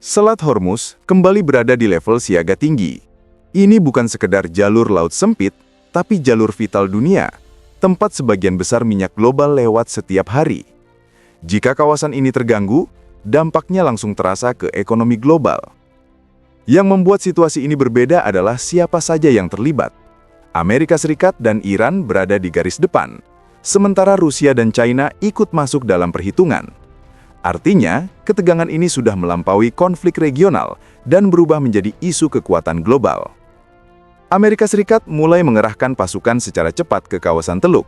Selat Hormuz kembali berada di level siaga tinggi. Ini bukan sekedar jalur laut sempit, tapi jalur vital dunia, tempat sebagian besar minyak global lewat setiap hari. Jika kawasan ini terganggu, dampaknya langsung terasa ke ekonomi global. Yang membuat situasi ini berbeda adalah siapa saja yang terlibat. Amerika Serikat dan Iran berada di garis depan, sementara Rusia dan China ikut masuk dalam perhitungan. Artinya, ketegangan ini sudah melampaui konflik regional dan berubah menjadi isu kekuatan global. Amerika Serikat mulai mengerahkan pasukan secara cepat ke kawasan Teluk.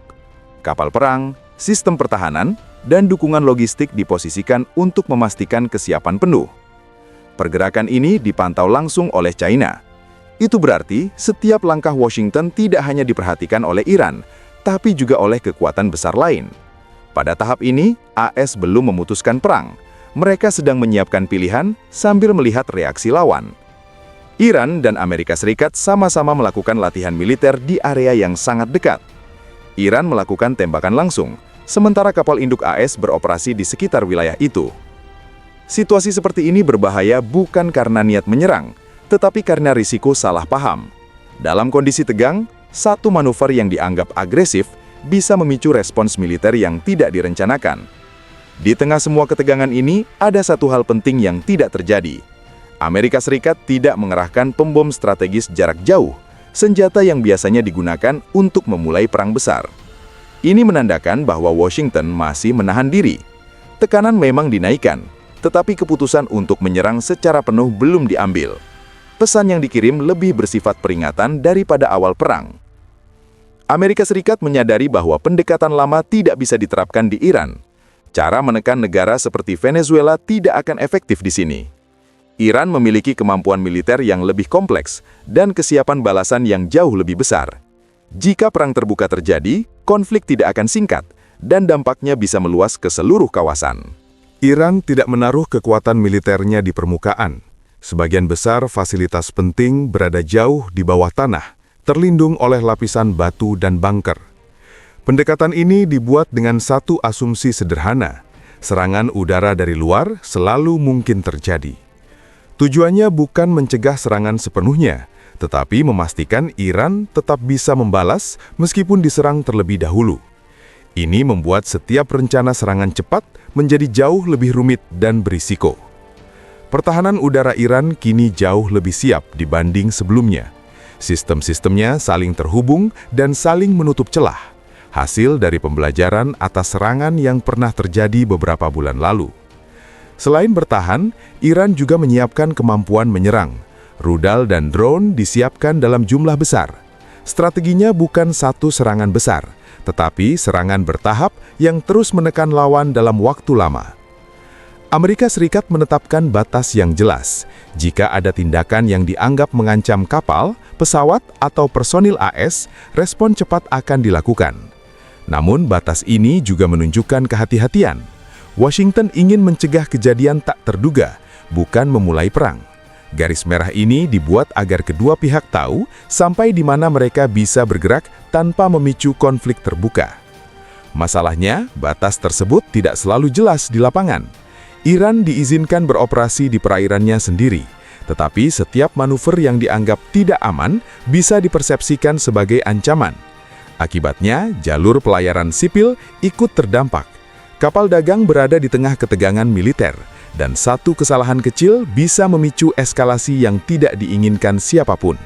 Kapal perang, sistem pertahanan, dan dukungan logistik diposisikan untuk memastikan kesiapan penuh. Pergerakan ini dipantau langsung oleh China. Itu berarti setiap langkah Washington tidak hanya diperhatikan oleh Iran, tapi juga oleh kekuatan besar lain. Pada tahap ini, AS belum memutuskan perang. Mereka sedang menyiapkan pilihan sambil melihat reaksi lawan. Iran dan Amerika Serikat sama-sama melakukan latihan militer di area yang sangat dekat. Iran melakukan tembakan langsung, sementara kapal induk AS beroperasi di sekitar wilayah itu. Situasi seperti ini berbahaya bukan karena niat menyerang, tetapi karena risiko salah paham. Dalam kondisi tegang, satu manuver yang dianggap agresif bisa memicu respons militer yang tidak direncanakan. Di tengah semua ketegangan ini, ada satu hal penting yang tidak terjadi. Amerika Serikat tidak mengerahkan pembom strategis jarak jauh, senjata yang biasanya digunakan untuk memulai perang besar. Ini menandakan bahwa Washington masih menahan diri. Tekanan memang dinaikkan, tetapi keputusan untuk menyerang secara penuh belum diambil. Pesan yang dikirim lebih bersifat peringatan daripada awal perang. Amerika Serikat menyadari bahwa pendekatan lama tidak bisa diterapkan di Iran. Cara menekan negara seperti Venezuela tidak akan efektif di sini. Iran memiliki kemampuan militer yang lebih kompleks dan kesiapan balasan yang jauh lebih besar. Jika perang terbuka terjadi, konflik tidak akan singkat dan dampaknya bisa meluas ke seluruh kawasan. Iran tidak menaruh kekuatan militernya di permukaan. Sebagian besar fasilitas penting berada jauh di bawah tanah, terlindung oleh lapisan batu dan bunker. Pendekatan ini dibuat dengan satu asumsi sederhana: serangan udara dari luar selalu mungkin terjadi. Tujuannya bukan mencegah serangan sepenuhnya, tetapi memastikan Iran tetap bisa membalas meskipun diserang terlebih dahulu. Ini membuat setiap rencana serangan cepat menjadi jauh lebih rumit dan berisiko. Pertahanan udara Iran kini jauh lebih siap dibanding sebelumnya. Sistem-sistemnya saling terhubung dan saling menutup celah, hasil dari pembelajaran atas serangan yang pernah terjadi beberapa bulan lalu. Selain bertahan, Iran juga menyiapkan kemampuan menyerang. Rudal dan drone disiapkan dalam jumlah besar. Strateginya bukan satu serangan besar, tetapi serangan bertahap yang terus menekan lawan dalam waktu lama. Amerika Serikat menetapkan batas yang jelas. Jika ada tindakan yang dianggap mengancam kapal, pesawat, atau personil AS, respon cepat akan dilakukan. Namun, batas ini juga menunjukkan kehati-hatian. Washington ingin mencegah kejadian tak terduga, bukan memulai perang. Garis merah ini dibuat agar kedua pihak tahu sampai di mana mereka bisa bergerak tanpa memicu konflik terbuka. Masalahnya, batas tersebut tidak selalu jelas di lapangan. Iran diizinkan beroperasi di perairannya sendiri, tetapi setiap manuver yang dianggap tidak aman bisa dipersepsikan sebagai ancaman. Akibatnya, jalur pelayaran sipil ikut terdampak. Kapal dagang berada di tengah ketegangan militer, dan satu kesalahan kecil bisa memicu eskalasi yang tidak diinginkan siapapun.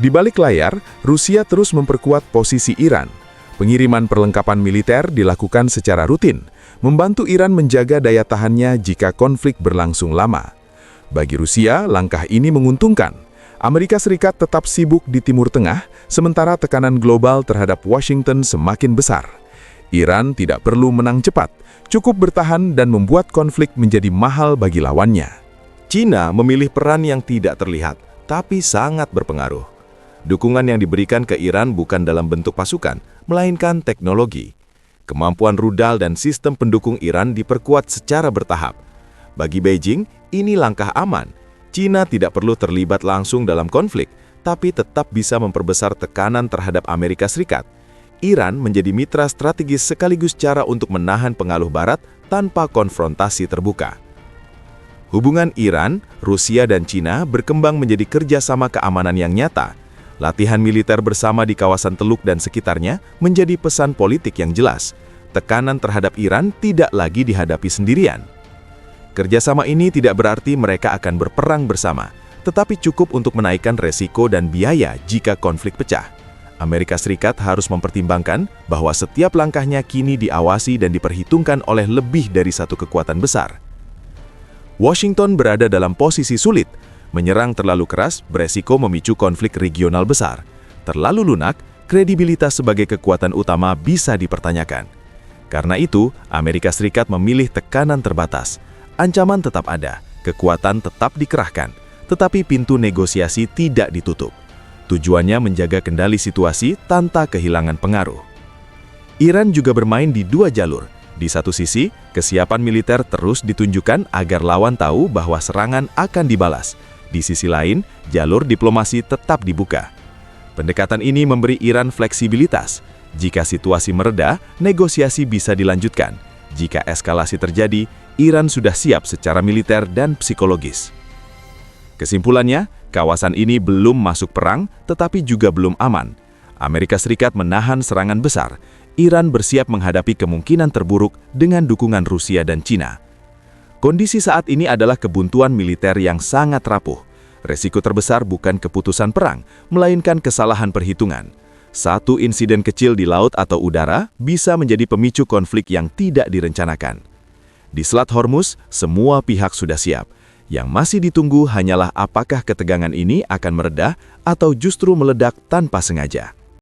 Di balik layar, Rusia terus memperkuat posisi Iran. Pengiriman perlengkapan militer dilakukan secara rutin, membantu Iran menjaga daya tahannya jika konflik berlangsung lama. Bagi Rusia, langkah ini menguntungkan. Amerika Serikat tetap sibuk di Timur Tengah, sementara tekanan global terhadap Washington semakin besar. Iran tidak perlu menang cepat, cukup bertahan dan membuat konflik menjadi mahal bagi lawannya. China memilih peran yang tidak terlihat, tapi sangat berpengaruh. Dukungan yang diberikan ke Iran bukan dalam bentuk pasukan, melainkan teknologi. Kemampuan rudal dan sistem pendukung Iran diperkuat secara bertahap. Bagi Beijing, ini langkah aman. China tidak perlu terlibat langsung dalam konflik, tapi tetap bisa memperbesar tekanan terhadap Amerika Serikat. Iran menjadi mitra strategis sekaligus cara untuk menahan pengaruh Barat tanpa konfrontasi terbuka. Hubungan Iran, Rusia, dan Cina berkembang menjadi kerjasama keamanan yang nyata. Latihan militer bersama di kawasan Teluk dan sekitarnya menjadi pesan politik yang jelas. Tekanan terhadap Iran tidak lagi dihadapi sendirian. Kerjasama ini tidak berarti mereka akan berperang bersama, tetapi cukup untuk menaikkan resiko dan biaya jika konflik pecah. Amerika Serikat harus mempertimbangkan bahwa setiap langkahnya kini diawasi dan diperhitungkan oleh lebih dari satu kekuatan besar. Washington berada dalam posisi sulit. Menyerang terlalu keras beresiko memicu konflik regional besar. Terlalu lunak, kredibilitas sebagai kekuatan utama bisa dipertanyakan. Karena itu, Amerika Serikat memilih tekanan terbatas. Ancaman tetap ada, kekuatan tetap dikerahkan, tetapi pintu negosiasi tidak ditutup. Tujuannya menjaga kendali situasi tanpa kehilangan pengaruh. Iran juga bermain di dua jalur. Di satu sisi, kesiapan militer terus ditunjukkan agar lawan tahu bahwa serangan akan dibalas. Di sisi lain, jalur diplomasi tetap dibuka. Pendekatan ini memberi Iran fleksibilitas. Jika situasi mereda, negosiasi bisa dilanjutkan. Jika eskalasi terjadi, Iran sudah siap secara militer dan psikologis. Kesimpulannya, kawasan ini belum masuk perang, tetapi juga belum aman. Amerika Serikat menahan serangan besar. Iran bersiap menghadapi kemungkinan terburuk dengan dukungan Rusia dan Cina. Kondisi saat ini adalah kebuntuan militer yang sangat rapuh. Resiko terbesar bukan keputusan perang, melainkan kesalahan perhitungan. Satu insiden kecil di laut atau udara bisa menjadi pemicu konflik yang tidak direncanakan. Di Selat Hormuz, semua pihak sudah siap. Yang masih ditunggu hanyalah apakah ketegangan ini akan mereda atau justru meledak tanpa sengaja.